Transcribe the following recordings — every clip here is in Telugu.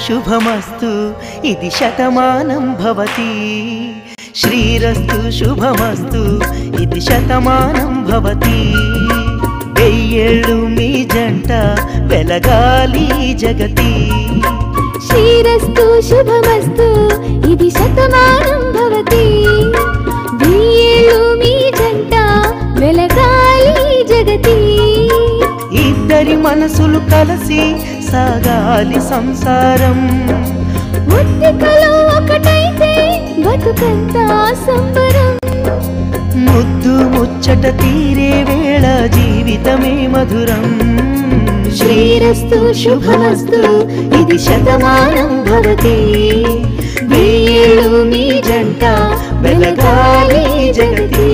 शुभमस्तु इति शतमानं भवति श्रीरस्तु शुभमस्तु इति शतमानं भवति वेय्येळ्ळु मी जंट वेलगाली जगति श्रीरस्तु शुभमस्तु इति शतमानं भवति वेय्येळ्ळु मी जंट वेलगाली जगति इद्दरि मनसुलु कलसी सागाली संसारं मुद्दिकलो ఒకటైతే బతుకంతా సంబరం ముద్దు ముచ్చట తీరే వేళ జీవితమే మధురం శ్రీరస్తు శుభమస్తు ఇది శతమానం భవతి వేయేళ్ళు మీ జంట వెలగాలి జగతి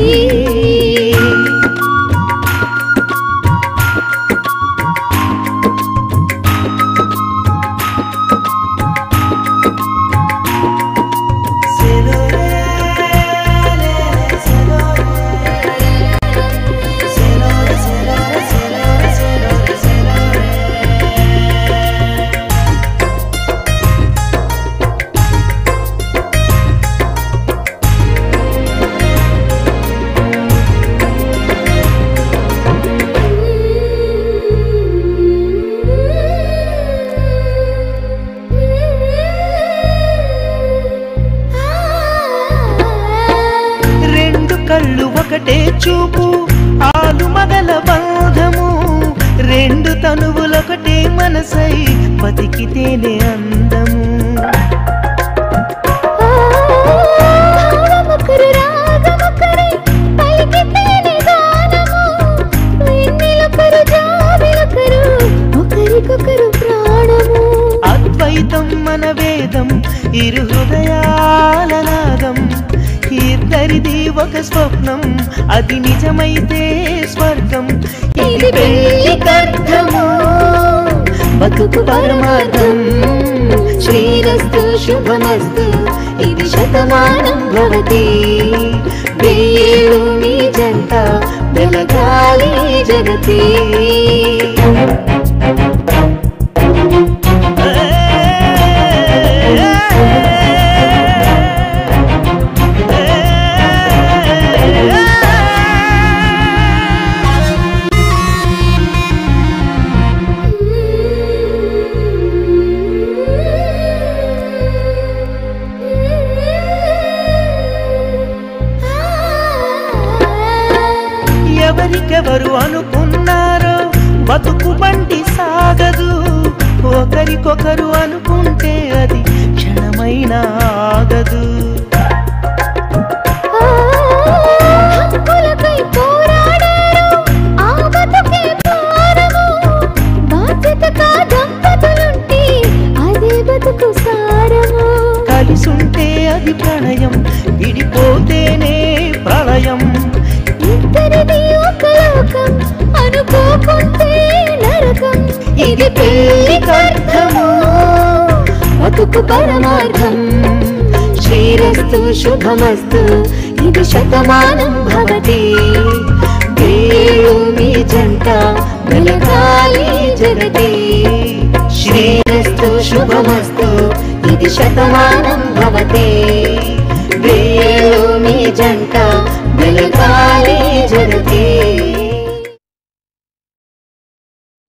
కళ్ళు ఒకటే చూపు ఆలు మగల బంధము రెండు తనువులొకటే మనసై బతికితేనే అందము ఒకరు రాగమొకరే పలికితేనే గానము వెన్నెలొకరు జాబిలొకరు ఒకరికొకరు ప్రాణము అద్వైతం మన వేదం ఇరు హృదయాల నాదం ఇద్దరిది ఒక స్వప్నం అది నిజమైతే స్వర్గం ఇది పెళ్లికర్థము బతుకు పరమార్థం శ్రీరస్తు శుభమస్తు ఇది శతమానం భవతి వేయేళ్ళు మీ జంట వెలగాలి జగతి ఎవరికెవరు అనుకున్నారో బతుకు బండి సాగదు ఒకరికొకరు అనుకుంటే అది క్షణమైన ఆగదు హక్కులకై పోరాడారు ఆ బతుకే భారము బాధ్యతగా దంపతులుంటే అదే బతుకు సారము కలిసుంటే అది ప్రణయం విడిపోతేనే ప్రళయం ఇద్దరిది ఒక లోకం అనుకోకుంటే నరకం ఇది పెళ్లికర్థము బతుకు పరమార్థం శ్రీరస్తు శుభమస్తు ఇది శతమానం భవతి వేయేళ్ళు మీ జంట వెలగాలి జగతి శ్రీరస్తు శుభమస్తు ఇది శతమానం భవతి వేయేళ్ళు మీ జంట వెలగాలి జగతి